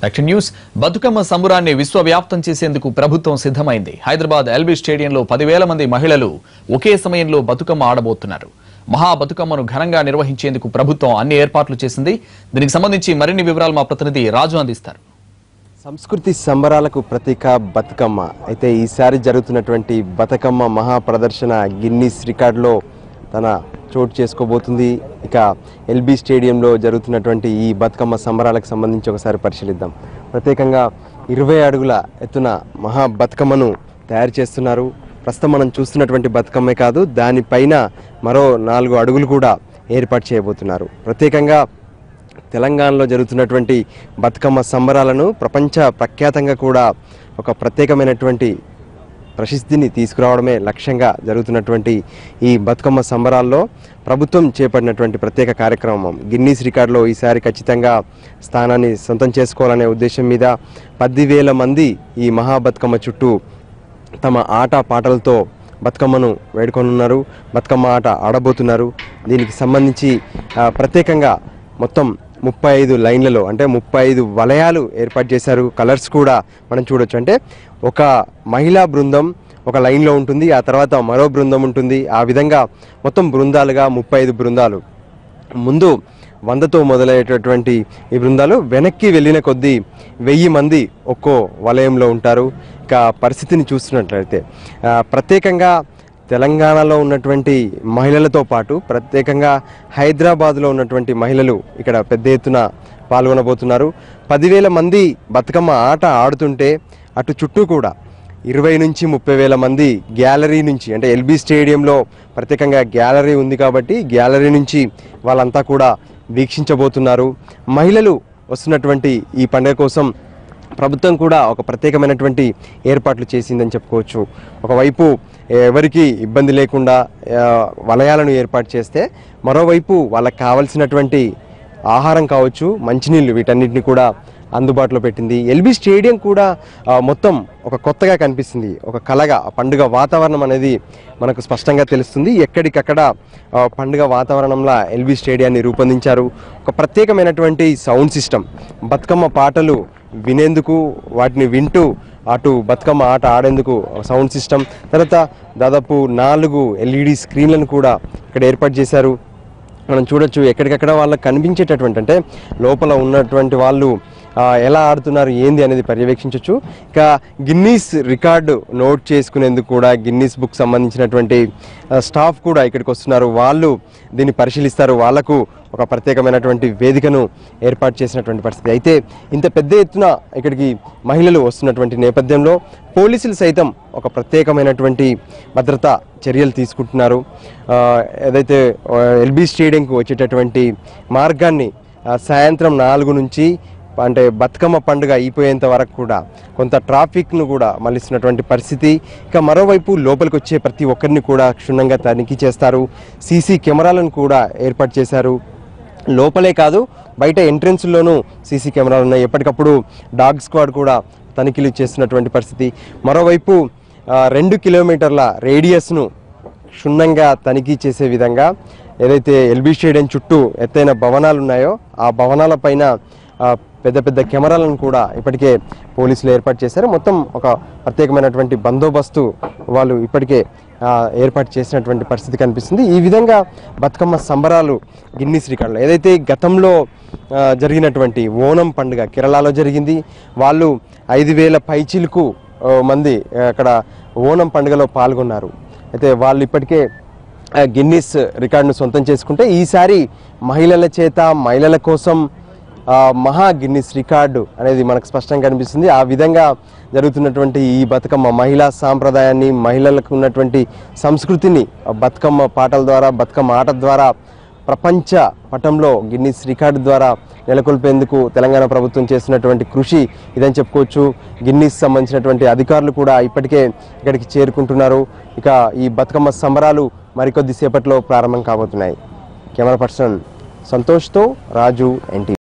Action news Bathukamma సంబురాన్ని విశ్వవ్యాప్తం చేసేందుకు ప్రభుత్వం సిద్ధమైంది. హైదరాబాద్ ఎల్బీ స్టేడియంలో 10,000 మంది మహిళలు ఒకే సమయంలో బతుకమ్మ ఆడబోతున్నారు. మహా బతుకమ్మను ఘనంగా నిర్వహించేందుకు ప్రభుత్వం అన్ని ఏర్పాట్లు చేసింది. దీనికి సంబంధించి మరిన్ని వివరాలు మా ప్రతినిధి రాజు అందిస్తారు. సంస్కృతి సంబరాలకు ప్రతీక బతుకమ్మ. అయితే ఈసారి జరుగుతున్నటువంటి బతుకమ్మ మహా ప్రదర్శన గిన్నీస్ రికార్డులో తన చోటు చేసుకోబోతుంది. ఇక ఎల్బీ స్టేడియంలో జరుగుతున్నటువంటి ఈ బతుకమ్మ సంబరాలకు సంబంధించి ఒకసారి పరిశీలిద్దాం. ప్రత్యేకంగా 20 అడుగుల ఎత్తున మహా బతుకమ్మను తయారు చేస్తున్నారు. ప్రస్తుతం మనం చూస్తున్నటువంటి బతుకమ్మే కాదు, దానిపైన మరో 4 అడుగులు కూడా ఏర్పాటు చేయబోతున్నారు. ప్రత్యేకంగా తెలంగాణలో జరుగుతున్నటువంటి బతుకమ్మ సంబరాలను ప్రపంచ ప్రఖ్యాతంగా కూడా ఒక ప్రత్యేకమైనటువంటి ప్రసిద్ధిని తీసుకురావడమే లక్ష్యంగా జరుగుతున్నటువంటి ఈ బతుకమ్మ సంబరాల్లో ప్రభుత్వం చేపట్టినటువంటి ప్రత్యేక కార్యక్రమం గిన్నీస్ రికార్డులో ఈసారి ఖచ్చితంగా స్థానాన్ని సొంతం చేసుకోవాలనే ఉద్దేశం మీద 10,000 మంది ఈ మహా బతుకమ్మ చుట్టూ తమ ఆట పాటలతో బతుకమ్మను వేడుకొనున్నారు. బతుకమ్మ ఆట ఆడబోతున్నారు. దీనికి సంబంధించి ప్రత్యేకంగా మొత్తం 35 లైన్లలో అంటే 35 వలయాలు ఏర్పాటు చేశారు. కలర్స్ కూడా మనం చూడొచ్చు. అంటే ఒక మహిళా బృందం ఒక లైన్లో ఉంటుంది, ఆ తర్వాత మరో బృందం ఉంటుంది. ఆ విధంగా మొత్తం బృందాలుగా 35 బృందాలు. ముందు 100తో మొదలయ్యేటటువంటి ఈ బృందాలు వెనక్కి వెళ్ళిన కొద్దీ 1000 మంది ఒక్కో వలయంలో ఉంటారు. ఇక పరిస్థితిని చూస్తున్నట్లయితే ప్రత్యేకంగా తెలంగాణలో ఉన్నటువంటి మహిళలతో పాటు ప్రత్యేకంగా హైదరాబాద్లో ఉన్నటువంటి మహిళలు ఇక్కడ పెద్ద ఎత్తున పాల్గొనబోతున్నారు. 10,000 మంది బతుకమ్మ ఆట ఆడుతుంటే అటు చుట్టూ కూడా 20 నుంచి 30,000 మంది గ్యాలరీ నుంచి, అంటే ఎల్బీ స్టేడియంలో ప్రత్యేకంగా గ్యాలరీ ఉంది కాబట్టి గ్యాలరీ నుంచి వాళ్ళంతా కూడా వీక్షించబోతున్నారు. మహిళలు వస్తున్నటువంటి ఈ పండుగ కోసం ప్రభుత్వం కూడా ఒక ప్రత్యేకమైనటువంటి ఏర్పాట్లు చేసిందని చెప్పుకోవచ్చు. ఒకవైపు ఎవరికి ఇబ్బంది లేకుండా వలయాలను ఏర్పాటు చేస్తే, మరోవైపు వాళ్ళకి కావాల్సినటువంటి ఆహారం కావచ్చు, మంచినీళ్ళు, వీటన్నిటిని కూడా అందుబాటులో పెట్టింది. ఎల్బీ స్టేడియం కూడా మొత్తం ఒక కొత్తగా కనిపిస్తుంది. ఒక కళగా పండుగ వాతావరణం అనేది మనకు స్పష్టంగా తెలుస్తుంది. ఎక్కడికక్కడ పండుగ వాతావరణంలో ఎల్బీ స్టేడియాన్ని రూపొందించారు. ఒక ప్రత్యేకమైనటువంటి సౌండ్ సిస్టమ్, బతుకమ్మ పాటలు వినేందుకు, వాటిని వింటూ అటు బతుకమ్మ ఆట ఆడేందుకు సౌండ్ సిస్టమ్, తర్వాత దాదాపు 4 LED స్క్రీన్లను కూడా ఇక్కడ ఏర్పాటు చేశారు. మనం చూడొచ్చు ఎక్కడికక్కడ వాళ్ళకి కనిపించేటటువంటి, అంటే లోపల ఉన్నటువంటి వాళ్ళు ఎలా ఆడుతున్నారు ఏంది అనేది పర్యవేక్షించవచ్చు. ఇక గిన్నీస్ రికార్డు నోట్ చేసుకునేందుకు కూడా గిన్నీస్ బుక్ సంబంధించినటువంటి స్టాఫ్ కూడా ఇక్కడికి వస్తున్నారు. వాళ్ళు దీన్ని పరిశీలిస్తారు. వాళ్లకు ఒక ప్రత్యేకమైనటువంటి వేదికను ఏర్పాటు చేసినటువంటి పరిస్థితి. అయితే ఇంత పెద్ద ఎత్తున ఇక్కడికి మహిళలు వస్తున్నటువంటి నేపథ్యంలో పోలీసులు సైతం ఒక ప్రత్యేకమైనటువంటి భద్రతా చర్యలు తీసుకుంటున్నారు. ఏదైతే ఎల్బీ స్టేడియంకు వచ్చేటటువంటి మార్గాన్ని సాయంత్రం 4 నుంచి అంటే బతుకమ్మ పండుగ అయిపోయేంత వరకు కూడా కొంత ట్రాఫిక్ను కూడా మళ్ళిస్తున్నటువంటి పరిస్థితి. ఇక మరోవైపు లోపలికి వచ్చే ప్రతి ఒక్కరిని కూడా క్షుణ్ణంగా తనిఖీ చేస్తారు. సీసీ కెమెరాలను కూడా ఏర్పాటు చేశారు. లోపలే కాదు, బయట ఎంట్రెన్స్లోనూ సీసీ కెమెరాలు ఉన్నాయి. ఎప్పటికప్పుడు డాగ్ స్క్వాడ్ కూడా తనిఖీలు చేస్తున్నటువంటి పరిస్థితి. మరోవైపు 2 కిలోమీటర్ల రేడియస్ను క్షుణ్ణంగా తనిఖీ చేసే విధంగా ఏదైతే ఎల్బీ స్టేడియం చుట్టూ ఎత్తైన భవనాలు ఉన్నాయో ఆ భవనాల పైన పెద్ద పెద్ద కెమెరాలను కూడా ఇప్పటికే పోలీసులు ఏర్పాటు చేశారు. మొత్తం ఒక ప్రత్యేకమైనటువంటి బందోబస్తు వాళ్ళు ఇప్పటికే ఏర్పాటు చేసినటువంటి పరిస్థితి కనిపిస్తుంది. ఈ విధంగా బతుకమ్మ సంబరాలు గిన్నీస్ రికార్డులో ఏదైతే గతంలో జరిగినటువంటి ఓణం పండుగ కేరళలో జరిగింది. వాళ్ళు 5,000 పైచిలకు మంది అక్కడ ఓణం పండుగలో పాల్గొన్నారు. అయితే వాళ్ళు ఇప్పటికే గిన్నీస్ రికార్డును సొంతం చేసుకుంటే ఈసారి మహిళల చేత, మహిళల కోసం మహా గిన్నీస్ రికార్డు అనేది మనకు స్పష్టంగా కనిపిస్తుంది. ఆ విధంగా జరుగుతున్నటువంటి ఈ బతుకమ్మ మహిళా సాంప్రదాయాన్ని, మహిళలకు ఉన్నటువంటి సంస్కృతిని బతుకమ్మ పాటల ద్వారా, బతుకమ్మ ఆట ద్వారా ప్రపంచ పటంలో గిన్నీస్ రికార్డు ద్వారా నెలకొల్పేందుకు తెలంగాణ ప్రభుత్వం చేస్తున్నటువంటి కృషి ఇదని చెప్పుకోవచ్చు. గిన్నీస్ సంబంధించినటువంటి అధికారులు కూడా ఇప్పటికే ఇక్కడికి చేరుకుంటున్నారు. ఇక ఈ బతుకమ్మ సంబరాలు మరికొద్ది సేపట్లో ప్రారంభం కాబోతున్నాయి. కెమెరా పర్సన్ సంతోష్తో రాజు, NTV.